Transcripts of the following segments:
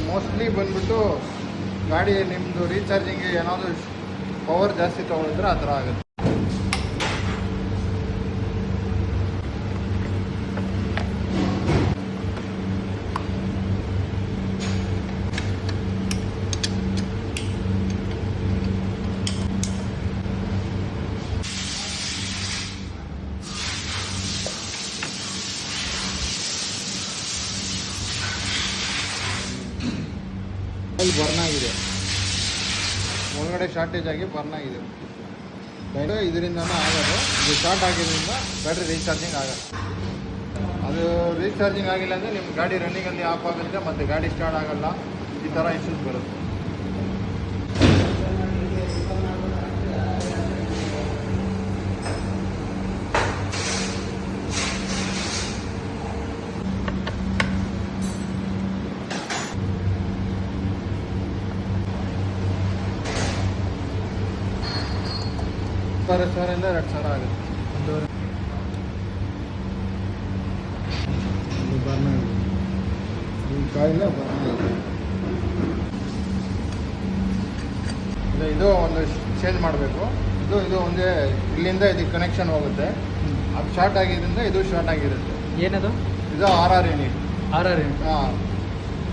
Mostly ಬಂದ್ಬಿಟ್ಟು ಗಾಡಿ ನಿಮ್ಮದು ರೀಚಾರ್ಜಿಂಗ್ಗೆ ಏನಾದರೂ ಪವರ್ ಜಾಸ್ತಿ ತೊಗೊಳಿದ್ರೆ ಆ ಥರ ಆಗುತ್ತೆ. ಆಯಿಲ್ ಬರ್ನ್ ಆಗಿದೆ, ಒಳಗಡೆ ಶಾರ್ಟೇಜ್ ಆಗಿ ಬರ್ನ್ ಆಗಿದೆ. ಇದರಿಂದನೂ ಆಗೋದು. ಇದು ಶಾರ್ಟ್ ಆಗಿರೋದ್ರಿಂದ ಬ್ಯಾಟ್ರಿ ರೀಚಾರ್ಜಿಂಗ್ ಆಗಲ್ಲ. ಅದು ರೀಚಾರ್ಜಿಂಗ್ ಆಗಿಲ್ಲ ಅಂದರೆ ನಿಮ್ಮ ಗಾಡಿ ರನ್ನಿಂಗಲ್ಲಿ ಆಫ್ ಆಗುತ್ತೆ ಮತ್ತು ಗಾಡಿ ಸ್ಟಾರ್ಟ್ ಆಗಲ್ಲ. ಈ ಥರ ಇಶ್ಯೂಸ್ ಬರುತ್ತೆ. ₹1,000 ಇಂದ ₹2,000 ಆಗುತ್ತೆ. ಬರ್ನ್ ಆಗಿದೆ, ಈ ಕಾಯಿಲೆ ಬರ್ನ್ ಆಗಿದೆ. ಇದು ಒಂದು ಚೇಂಜ್ ಮಾಡಬೇಕು. ಇದು ಒಂದೇ ಇಲ್ಲಿಂದ ಇದಕ್ಕೆ ಕನೆಕ್ಷನ್ ಹೋಗುತ್ತೆ. ಅದು ಶಾರ್ಟ್ ಆಗಿದ್ದರಿಂದ ಇದು ಶಾರ್ಟ್ ಆಗಿರುತ್ತೆ. ಏನದು? ಇದು RR ಯೂನಿಟ್. ಹಾಂ,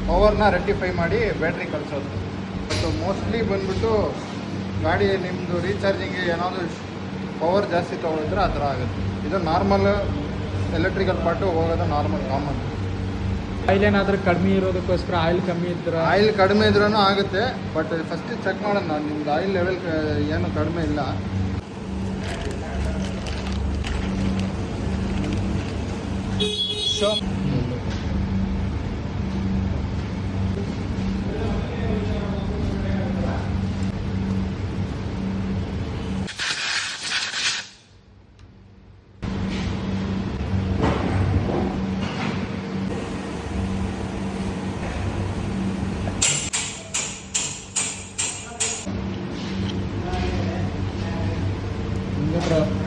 ಪವರ್ನ ರೆಕ್ಟಿಫೈ ಮಾಡಿ ಬ್ಯಾಟ್ರಿ ಕಳಿಸೋದು. ಮತ್ತು ಮೋಸ್ಟ್ಲಿ ಬಂದ್ಬಿಟ್ಟು ಗಾಡಿ ನಿಮ್ಮದು ರೀಚಾರ್ಜಿಂಗ್ಗೆ ಏನಾದರೂ ಪವರ್ ಜಾಸ್ತಿ ತೊಗೊಳಿದ್ರೆ ಆ ಥರ ಆಗುತ್ತೆ. ಇದು ನಾರ್ಮಲ್ ಎಲೆಕ್ಟ್ರಿಕಲ್ ಪಾರ್ಟು ಹೋಗೋದು ನಾರ್ಮಲ್ ಕಾಮನ್. ಆಯಿಲ್ ಏನಾದರೂ ಕಡಿಮೆ ಇರೋದಕ್ಕೋಸ್ಕರ ಆಯಿಲ್ ಕಮ್ಮಿ ಇದ್ರೆ ಆಯಿಲ್ ಕಡಿಮೆ ಇದ್ರೂ ಆಗುತ್ತೆ. ಬಟ್ ಫಸ್ಟ್ ಚೆಕ್ ಮಾಡೋಣ, ನಿಮ್ದು ಆಯಿಲ್ ಲೆವೆಲ್ ಏನು ಕಡಿಮೆ ಇಲ್ಲ. So Bro.